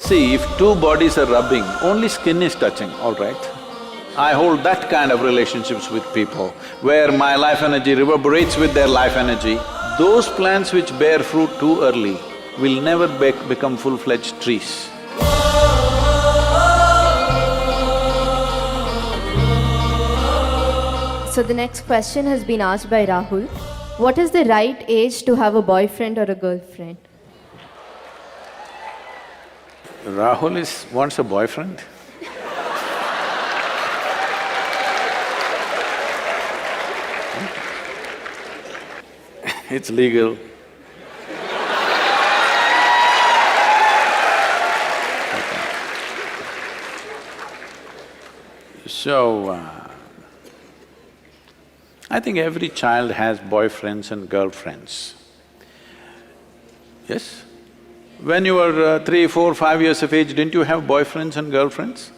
See, if two bodies are rubbing, only skin is touching, all right? I hold that kind of relationships with people, where my life energy reverberates with their life energy. Those plants which bear fruit too early will never become full-fledged trees. So the next question has been asked by Rahul. What is the right age to have a boyfriend or a girlfriend? Rahul wants a boyfriend? It's legal. So, I think every child has boyfriends and girlfriends. Yes? When you were 3, 4, 5 years of age, didn't you have boyfriends and girlfriends?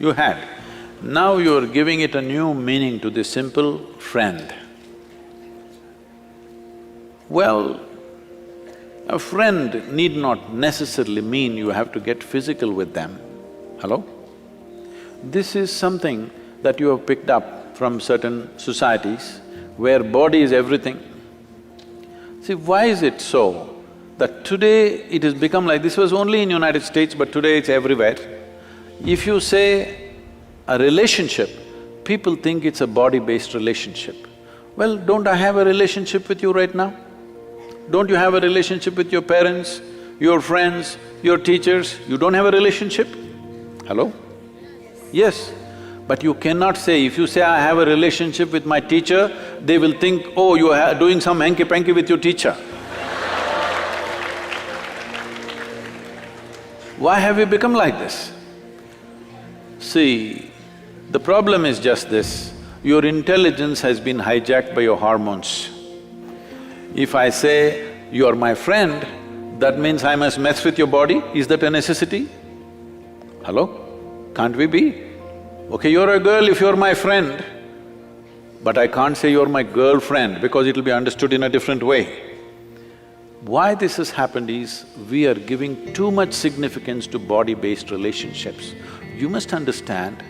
You had. Now you're giving it a new meaning to this simple friend. Well, a friend need not necessarily mean you have to get physical with them. Hello? This is something that you have picked up from certain societies where body is everything. See, why is it so that today it has become like… this was only in United States, but today it's everywhere. If you say a relationship, people think it's a body-based relationship. Well, don't I have a relationship with you right now? Don't you have a relationship with your parents, your friends, your teachers? You don't have a relationship? Hello? Yes, but you cannot say… if you say, I have a relationship with my teacher, they will think, oh, you are doing some hanky-panky with your teacher. Why have you become like this? See, the problem is just this, your intelligence has been hijacked by your hormones. If I say, you are my friend, that means I must mess with your body, is that a necessity? Hello? Can't we be? Okay, you're a girl if you're my friend, but I can't say you're my girlfriend because it'll be understood in a different way. Why this has happened is, we are giving too much significance to body-based relationships. You must understand,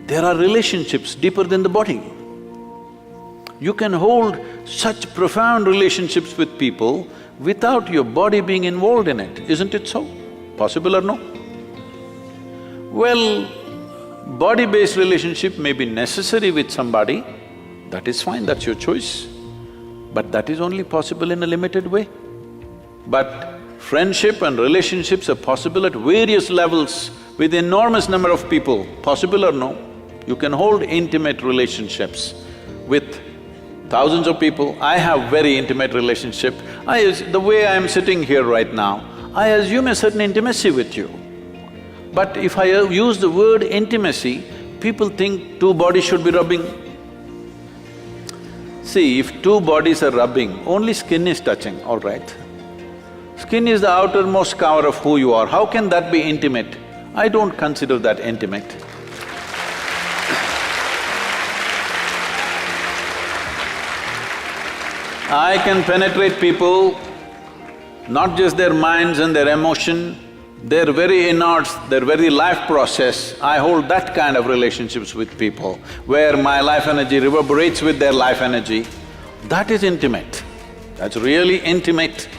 there are relationships deeper than the body. You can hold such profound relationships with people without your body being involved in it, isn't it so? Possible or no? Well, body-based relationship may be necessary with somebody, that is fine, that's your choice. But that is only possible in a limited way. But friendship and relationships are possible at various levels with enormous number of people, possible or no? You can hold intimate relationships with thousands of people. I have very intimate relationship. The way I'm sitting here right now, I assume a certain intimacy with you. But if I use the word intimacy, people think two bodies should be rubbing. See, if two bodies are rubbing, only skin is touching, all right? Skin is the outermost cover of who you are. How can that be intimate? I don't consider that intimate. I can penetrate people, not just their minds and their emotion, their very innards, their very life process. I hold that kind of relationships with people, where my life energy reverberates with their life energy. That is intimate, that's really intimate.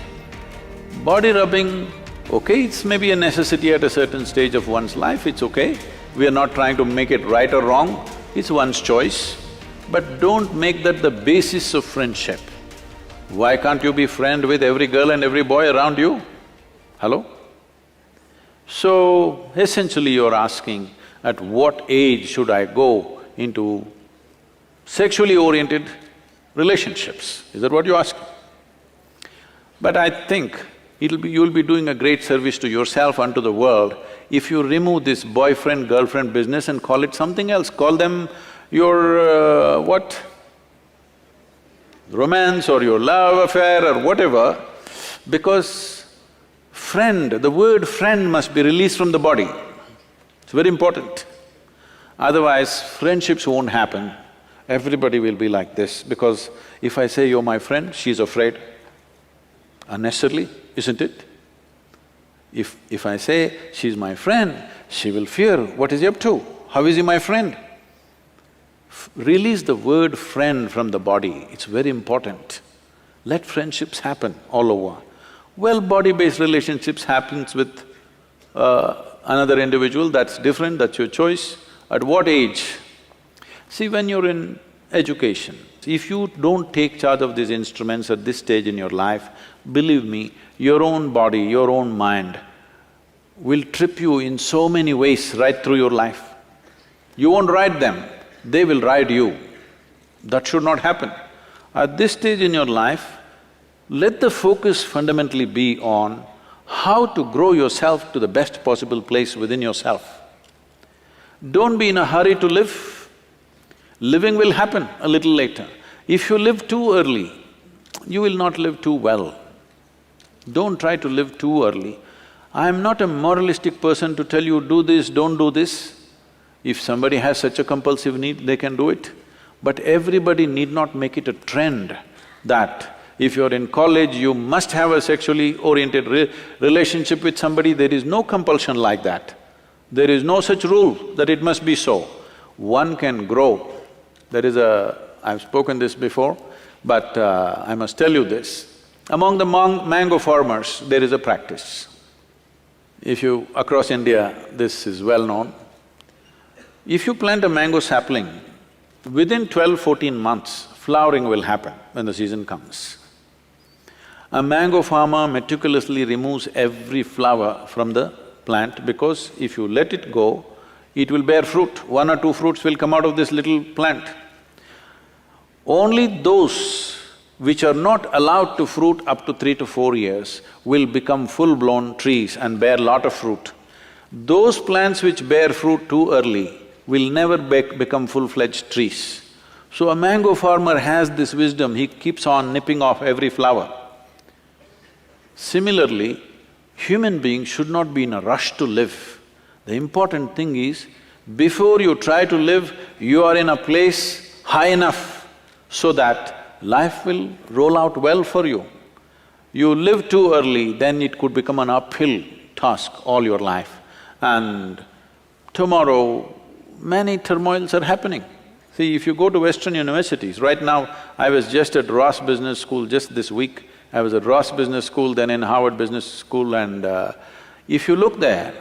Body rubbing, okay, it's maybe a necessity at a certain stage of one's life, it's okay. We are not trying to make it right or wrong, it's one's choice. But don't make that the basis of friendship. Why can't you be friend with every girl and every boy around you? Hello? So, essentially you're asking, at what age should I go into sexually oriented relationships? Is that what you're asking? But I think you'll be doing a great service to yourself and to the world if you remove this boyfriend-girlfriend business and call it something else. Call them your what? Romance or your love affair or whatever, because friend, the word friend must be released from the body. It's very important. Otherwise, friendships won't happen. Everybody will be like this, because if I say you're my friend, she's afraid. Unnecessarily, isn't it? If I say, she's my friend, she will fear, what is he up to? How is he my friend? Release the word friend from the body, it's very important. Let friendships happen all over. Well, body-based relationships happens with another individual, that's different, that's your choice. At what age? See, when you're in education, if you don't take charge of these instruments at this stage in your life, believe me, your own body, your own mind will trip you in so many ways right through your life. You won't ride them, they will ride you. That should not happen. At this stage in your life, let the focus fundamentally be on how to grow yourself to the best possible place within yourself. Don't be in a hurry to live. Living will happen a little later. If you live too early, you will not live too well. Don't try to live too early. I am not a moralistic person to tell you, do this, don't do this. If somebody has such a compulsive need, they can do it. But everybody need not make it a trend that if you're in college, you must have a sexually oriented relationship with somebody. There is no compulsion like that. There is no such rule that it must be so. One can grow. There is a… I've spoken this before, but I must tell you this. Among the mango farmers, there is a practice. If you… across India, this is well known. If you plant a mango sapling, within 12–14 months, flowering will happen when the season comes. A mango farmer meticulously removes every flower from the plant because if you let it go, it will bear fruit. 1 or 2 fruits will come out of this little plant. Only those which are not allowed to fruit up to 3 to 4 years will become full-blown trees and bear lot of fruit. Those plants which bear fruit too early will never become full-fledged trees. So a mango farmer has this wisdom, he keeps on nipping off every flower. Similarly, human beings should not be in a rush to live. The important thing is, before you try to live, you are in a place high enough so that life will roll out well for you. You live too early, then it could become an uphill task all your life. And tomorrow, many turmoils are happening. See, if you go to Western universities, right now I was just at Ross Business School just this week. I was at Ross Business School, then in Harvard Business School, and if you look there,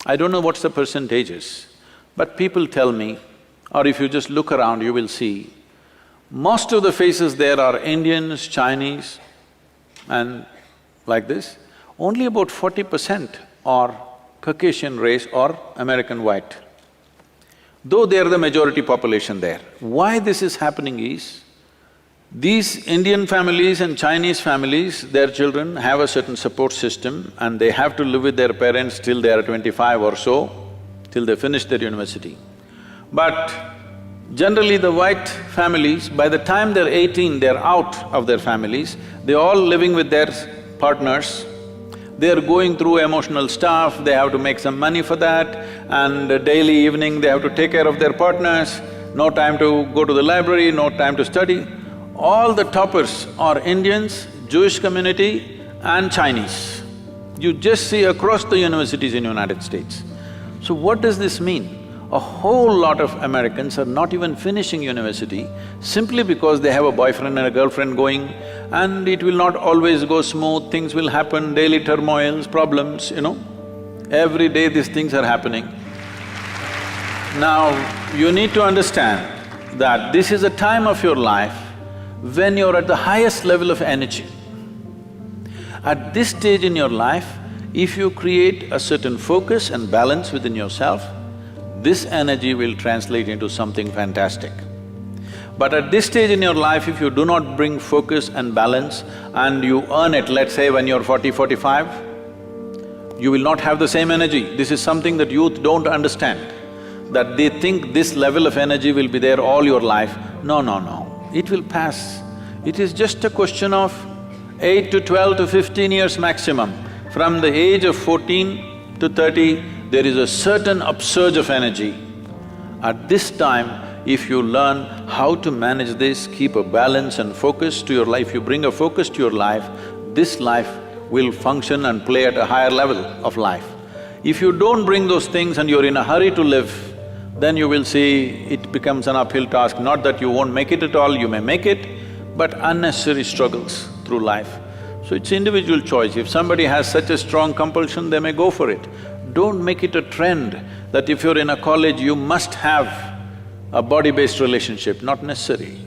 I don't know what's the percentages, but people tell me, or if you just look around, you will see, most of the faces there are Indians, Chinese, and like this. Only about 40% are Caucasian race or American white, though they are the majority population there. Why this is happening is, these Indian families and Chinese families, their children have a certain support system and they have to live with their parents till they are 25 or so, till they finish their university. But generally the white families, by the time they're 18, they're out of their families, they're all living with their partners, they're going through emotional stuff, they have to make some money for that, and daily evening they have to take care of their partners, no time to go to the library, no time to study. All the toppers are Indians, Jewish community and Chinese. You just see across the universities in United States. So what does this mean? A whole lot of Americans are not even finishing university simply because they have a boyfriend and a girlfriend going, and it will not always go smooth, things will happen, daily turmoils, problems, you know. Every day these things are happening. Now, you need to understand that this is a time of your life when you're at the highest level of energy. At this stage in your life, if you create a certain focus and balance within yourself, this energy will translate into something fantastic. But at this stage in your life, if you do not bring focus and balance and you earn it, let's say when you're 40, 45, you will not have the same energy. This is something that youth don't understand, that they think this level of energy will be there all your life. No, no, no. It will pass. It is just a question of 8 to 12 to 15 years maximum. From the age of 14 to 30, there is a certain upsurge of energy. At this time, if you learn how to manage this, keep a balance and focus to your life, you bring a focus to your life, this life will function and play at a higher level of life. If you don't bring those things and you're in a hurry to live, then you will see it becomes an uphill task. Not that you won't make it at all, you may make it, but unnecessary struggles through life. So it's individual choice. If somebody has such a strong compulsion, they may go for it. Don't make it a trend that if you're in a college, you must have a body-based relationship, not necessary.